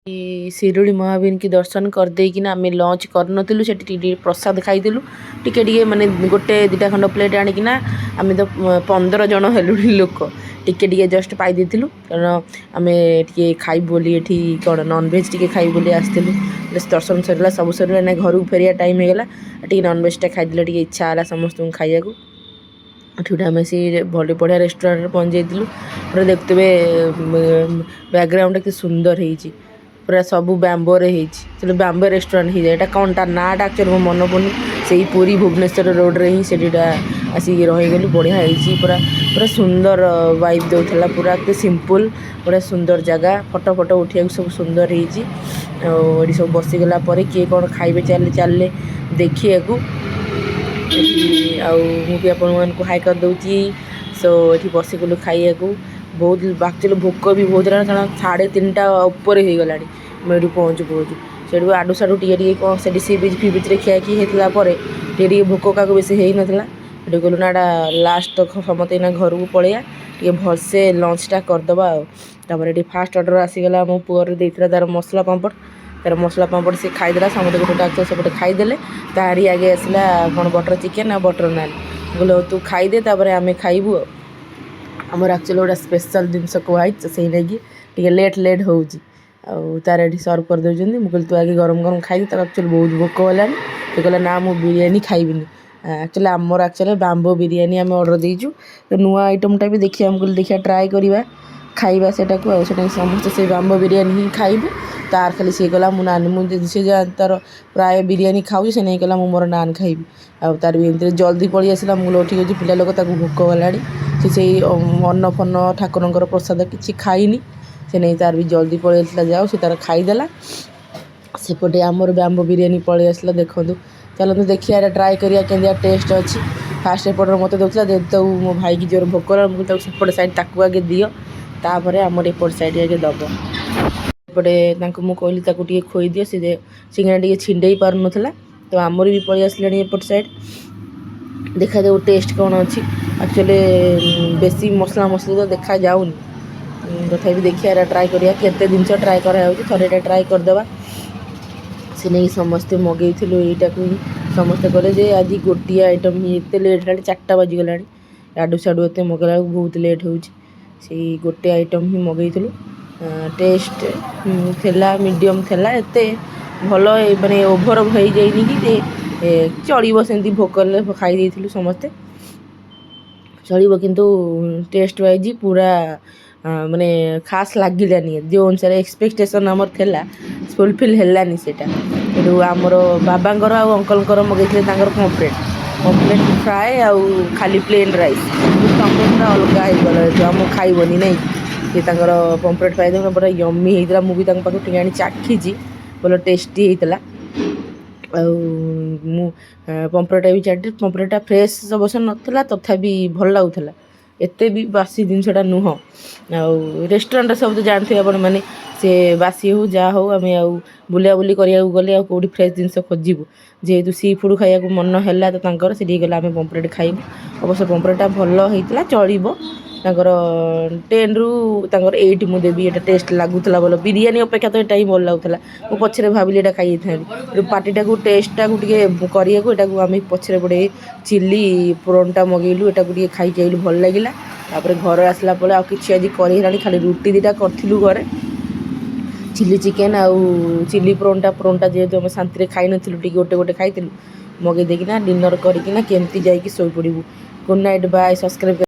ଶିରୁଳି ମହାବୀର କି ଦର୍ଶନ କରିଦେଇକିନା ଆମେ ଲଞ୍ଚ କରିନଥିଲୁ, ସେଠି ଟିକେ ପ୍ରସାଦ ଖାଇଥିଲୁ। ଟିକେ ମାନେ ଗୋଟେ ଦୁଇଟା ଖଣ୍ଡ ପ୍ଲେଟ୍ ଆଣିକିନା ଆମେ ତ 15 ଜଣ ହେଲୁଣି ଲୋକ, ଟିକେ ଜଷ୍ଟ ପାଇ ଦେଇଥିଲୁ। କାରଣ ଆମେ ଟିକେ ଖାଇବୁ ବୋଲି ଏଠି କ'ଣ ନନଭେଜ୍ ଟିକେ ଖାଇବୁ ବୋଲି ଆସିଥିଲୁ। ଦର୍ଶନ ସରିଲା, ସବୁ ସରିଲା, ନା ଘରକୁ ଫେରିବା ଟାଇମ୍ ହେଇଗଲା। ଟିକେ ନନଭେଜ୍ଟା ଖାଇଦେଲେ ଟିକେ ଇଚ୍ଛା ହେଲା ସମସ୍ତଙ୍କୁ ଖାଇବାକୁ। ଏଠି ଆମେ ସେ ବଢ଼ିଆ ରେଷ୍ଟୁରାଣ୍ଟରେ ପହଞ୍ଚି ଯାଇଥିଲୁ। ପୁରା ଦେଖୁଥିବେ ବ୍ୟାକ୍ଗ୍ରାଉଣ୍ଡ କେତେ ସୁନ୍ଦର ହେଇଛି, ପୁରା ସବୁ ବ୍ୟାମ୍ବୋରେ ହେଇଛି। ସେଠି ବ୍ୟାମ୍ବୋ ରେଷ୍ଟୁରାଣ୍ଟ ହେଇଯାଏ। ଏଇଟା କ'ଣ ତା ନାଁଟା ଆକ୍ଚୁଆଲି ମୋ ମନେ ପଡ଼ୁନି। ସେଇ ପୁରୀ ଭୁବନେଶ୍ୱର ରୋଡ଼ରେ ହିଁ ସେଠିଟା ଆସିକି ରହିଗଲୁ। ବଢ଼ିଆ ହେଇଛି, ପୁରା ସୁନ୍ଦର ଭାଇବ୍ ଦେଉଥିଲା। ପୁରା ଏତେ ସିମ୍ପଲ୍, ବଢ଼ିଆ ସୁନ୍ଦର ଜାଗା। ଫଟୋ ଉଠିବାକୁ ସବୁ ସୁନ୍ଦର ହେଇଛି। ଆଉ ଏଠି ସବୁ ବସିଗଲା ପରେ କିଏ କ'ଣ ଖାଇବେ ଚାଲିଲେ ଦେଖିବାକୁ। ଆଉ ମୁଁ ବି ଆପଣମାନଙ୍କୁ ହାଇ କରିଦେଉଛି। ସୋ ଏଠି ବସିଗଲୁ ଖାଇବାକୁ। ବହୁତ ଆକ୍ଚୁଆଲି ଭୋକ ବି ବହୁତ ହେଲାଣି, କାରଣ 3:30 ଉପରେ ହେଇଗଲାଣି। ମୁଁ ଏଠୁ ପହଞ୍ଚୁ ସେଠୁ ଆଡ଼ୁ ସାଡ଼ୁ ଟିକେ କ'ଣ ସେଠି ସି ବିଚ୍ରେ ଖିଆଖି ହେଇଥିଲା ପରେ ଟିକେ ଭୋକ କାହାକୁ ବେଶୀ ହେଇନଥିଲା। ସେଠୁ କହିଲୁ ନା ଏଇଟା ଲାଷ୍ଟ ସମସ୍ତେ ଏଇନା ଘରକୁ ପଳେଇବା, ଟିକେ ଭଲସେ ଲଞ୍ଚଟା କରିଦେବା। ଆଉ ତାପରେ ଏଠି ଫାଷ୍ଟ ଅର୍ଡ଼ର ଆସିଗଲା। ମୋ ପୁଅର ଦେଇଥିଲା ତା'ର ମସଲା ପାମ୍ପଡ଼ ସେ ଖାଇଦେଲା। ସମସ୍ତେ ଗୋଟେ ସେପଟେ ଖାଇଦେଲେ। ତାରି ଆଗେ ଆସିଲା କ'ଣ ବଟର ଚିକେନ୍ ଆଉ ବଟର ନାନ୍। କହିଲେ ତୁ ଖାଇଦେ, ତାପରେ ଆମେ ଖାଇବୁ। ଆଉ ଆମର ଆକ୍ଚୁଆଲି ଗୋଟେ ସ୍ପେଶାଲ୍ ଜିନିଷ କୁହାହେଇଛି, ସେଇ ଲାଗି ଟିକେ ଲେଟ୍ ହେଉଛି। ଆଉ ତାର ଏଠି ସର୍ଭ କରିଦେଉଛନ୍ତି। ମୁଁ କହିଲି ତୁ ଆଗେ ଗରମ ଖାଇଦି। ତାକୁ ଆକ୍ଚୁଆଲି ବହୁତ ଭୋକ ହେଲାଣି। ସେ କହିଲା ନା ମୁଁ ବିରିୟାନୀ ଖାଇବିନି। ଆମର ବାମ୍ବୋ ବିରିୟାନୀ ଆମେ ଅର୍ଡ଼ର ଦେଇଛୁ। ତ ନୂଆ ଆଇଟମ୍ଟା ବି ଦେଖିବା, ମୁଁ କହିଲି ଦେଖିବା ଟ୍ରାଏ କରିବା, ଖାଇବା ସେଟାକୁ। ଆଉ ସେଟା ସମସ୍ତେ ସେଇ ବାମ୍ବୋ ବିରିୟାନୀ ହିଁ ଖାଇବୁ। ତାର ଖାଲି ସିଏ କହିଲା ମୁଁ ନାନ୍, ସେ ତାର ପ୍ରାୟ ବିରିୟାନୀ ଖାଉଛି, ସେ ନେଇ କହିଲା ମୁଁ ମୋର ନାନ୍ ଖାଇବି। ଆଉ ତାର ବି ଏମିତିରେ ଜଲ୍ଦି ପଳେଇ ଆସିଲା। ମୁଁ ଠିକ୍ ଅଛି, ପିଲା ଲୋକ ତାକୁ ଭୋକ ହେଲାଣି। ସେ ସେଇ ଅନ୍ନ ଠାକୁରଙ୍କର ପ୍ରସାଦ କିଛି ଖାଇନି। ସେ ନେଇ ତାର ବି ଜଲ୍ଦି ପଳେଇ ଆସିଲା। ଯାଉ ସେ ତାର ଖାଇଦେଲା। ସେପଟେ ଆମର ବାମ୍ବୋ ବିରିୟାନୀ ପଳେଇ ଆସିଲା। ଦେଖନ୍ତୁ, ଚାଲନ୍ତୁ ଦେଖିବା, ଏଇଟା ଟ୍ରାଏ କରିବା କେମିତିଆ ଟେଷ୍ଟ ଅଛି। ଫାଷ୍ଟ ଏପଟରେ ମୋତେ ଦେଉଥିଲା, ଯେହେତୁ ମୋ ଭାଇକି ଜୋର ଭୋକ ହେଲା, ମୁଁ ତାକୁ ସେପଟ ସାଇଡ଼୍ ତାକୁ ଆଗେ ଦିଅ, ତାପରେ ଆମର ଏପଟ ସାଇଡ଼୍ ଆଗେ ଦେବ। ଏପଟେ ତାଙ୍କୁ ମୁଁ କହିଲି ତାକୁ ଟିକେ ଖୋଇଦିଅ, ସେ ସିଙ୍ଗଡ଼ା ଟିକେ ଛିଣ୍ଡେଇ ପାରୁନଥିଲା। ତ ଆମର ବି ପଳେଇ ଆସିଲାଣି ଏପଟ ସାଇଡ଼୍। ଦେଖାଯାଉ ଟେଷ୍ଟ କ'ଣ ଅଛି। ଆକ୍ଚୁଆଲି ବେଶୀ ମସଲା ତ ଦେଖାଯାଉନି। ତଥାପି ଦେଖିବା, ଏଇଟା ଟ୍ରାଏ କରିବା। କେତେ ଜିନିଷ ଟ୍ରାଏ କରାହେଉଛି, ଥରେ ଏଇଟା ଟ୍ରାଏ କରିଦେବା। ସେ ନେଇକି ସମସ୍ତେ ମଗେଇଥିଲୁ ଏଇଟାକୁ ହିଁ। ସମସ୍ତେ କହିଲେ ଯେ ଆଜି ଗୋଟିଏ ଆଇଟମ୍ ହିଁ, ଏତେ ଲେଟ୍ ହେଲାଣି, 4ଟା ବାଜିଗଲାଣି। ଆଡ଼ୁ ସାଡ଼ୁ ଏତେ ମଗେଇଲା ବେଳକୁ ବହୁତ ଲେଟ୍ ହେଉଛି। ସେଇ ଗୋଟେ ଆଇଟମ୍ ହିଁ ମଗେଇଥିଲୁ। ଟେଷ୍ଟ ଥିଲା, ମିଡ଼ିୟମ୍ ଥିଲା, ଏତେ ଭଲ ମାନେ ଓଭର ହେଇଯାଇନି କି ଚଳିବ। ସେମିତି ଭୋକରେ ଖାଇ ଦେଇଥିଲୁ ସମସ୍ତେ, ଚଳିବ। କିନ୍ତୁ ଟେଷ୍ଟ ୱାଇଜ୍ ପୁରା ମାନେ ଖାସ୍ ଲାଗିଲାନି। ଯେଉଁ ଅନୁସାରେ ଏକ୍ସପେକ୍ଟେସନ୍ ଆମର ଥିଲା, ଫୁଲଫିଲ୍ ହେଲାନି ସେଇଟା। କିନ୍ତୁ ଆମର ବାବାଙ୍କର ଆଉ ଅଙ୍କଲଙ୍କର ମଗେଇଥିଲେ ତାଙ୍କର ପମ୍ପଲେଟ୍ ଫ୍ରାଏ ଆଉ ଖାଲି ପ୍ଲେନ୍ ରାଇସ୍। ପମ୍ପଲେଟ୍ଟା ଅଲଗା ହେଇଗଲା, ଆମକୁ ଖାଇବନି ନାଇଁ। ସେ ତାଙ୍କର ପମ୍ପଲେଟ୍ ଫ୍ରାଏ ପୁରା ୟମ୍ମି ହେଇଥିଲା। ମୁଁ ବି ତାଙ୍କ ପାଖକୁ ଟିକେ ଆଣି ଚାଖିଛି, ଭଲ ଟେଷ୍ଟି ହେଇଥିଲା। ଆଉ ମୁଁ ପମ୍ପଲେଟ୍ଟା ବି ଚାଖିଛି। ପମ୍ପଲେଟ୍ଟା ଫ୍ରେଶ୍ ଅବଶ୍ୟ ନଥିଲା, ତଥାପି ଭଲ ଲାଗୁଥିଲା। ଏତେ ବି ବାସି ଜିନିଷଟା ନୁହଁ। ଆଉ ରେଷ୍ଟୁରାଣ୍ଟରେ ସବୁ ତ ଜାଣିଥିବେ ଆପଣମାନେ, ସେ ବାସି ହେଉ ଯାହା ହେଉ, ଆମେ ଆଉ ବୁଲାବୁଲି କରିବାକୁ ଗଲେ ଆଉ କେଉଁଠି ଫ୍ରେଶ୍ ଜିନିଷ ଖୋଜିବୁ। ଯେହେତୁ ସି ଫୁଡ଼୍ ଖାଇବାକୁ ମନ ହେଲା, ତ ତାଙ୍କର ସେଠିକି ଗଲେ ଆମେ ପମ୍ପଲେଟ୍ ଖାଇବୁ। ଅବଶ୍ୟ ପମ୍ପଲେଟ୍ଟା ଭଲ ହେଇଥିଲା, ଚଳିବ। ତାଙ୍କର 10ରୁ ତାଙ୍କର 8 ମୁଁ ଦେବି। ଏଇଟା ଟେଷ୍ଟ ଲାଗୁଥିଲା ଭଲ। ବିରିୟାନୀ ଅପେକ୍ଷା ତ ଏଇଟା ହିଁ ଭଲ ଲାଗୁଥିଲା। ମୁଁ ପଛରେ ଭାବିଲି ଏଇଟା ଖାଇଯାଇଥାନ୍ତି। ପାଟିଟାକୁ ଟେଷ୍ଟଟାକୁ ଟିକେ କରିବାକୁ ଏଟାକୁ ଆମେ ପଛରେ ଗୋଟେ ଚିଲି ପ୍ରୋନ୍ଟା ମଗେଇଲୁ। ଏଟାକୁ ଟିକେ ଖାଇକି ଆଇଲୁ, ଭଲ ଲାଗିଲା। ତାପରେ ଘରେ ଆସିଲା ପରେ ଆଉ କିଛି ଆଜି କରିହେଲାଣି, ଖାଲି ରୁଟି 2ଟା କରିଥିଲୁ ଘରେ। ଚିଲି ଚିକେନ୍ ଆଉ ଚିଲି ପ୍ରୋନ୍ଟା ଯେହେତୁ ଆମେ ଶାନ୍ତିରେ ଖାଇନଥିଲୁ, ଟିକେ ଗୋଟେ ଖାଇଥିଲୁ। ମଗେଇ ଦେଇକିନା ଡିନର୍ କରିକିନା କେମିତି ଯାଇକି ଶୋଇପଡ଼ିବୁ। Good night, bye. ସବସ୍କ୍ରାଇବ୍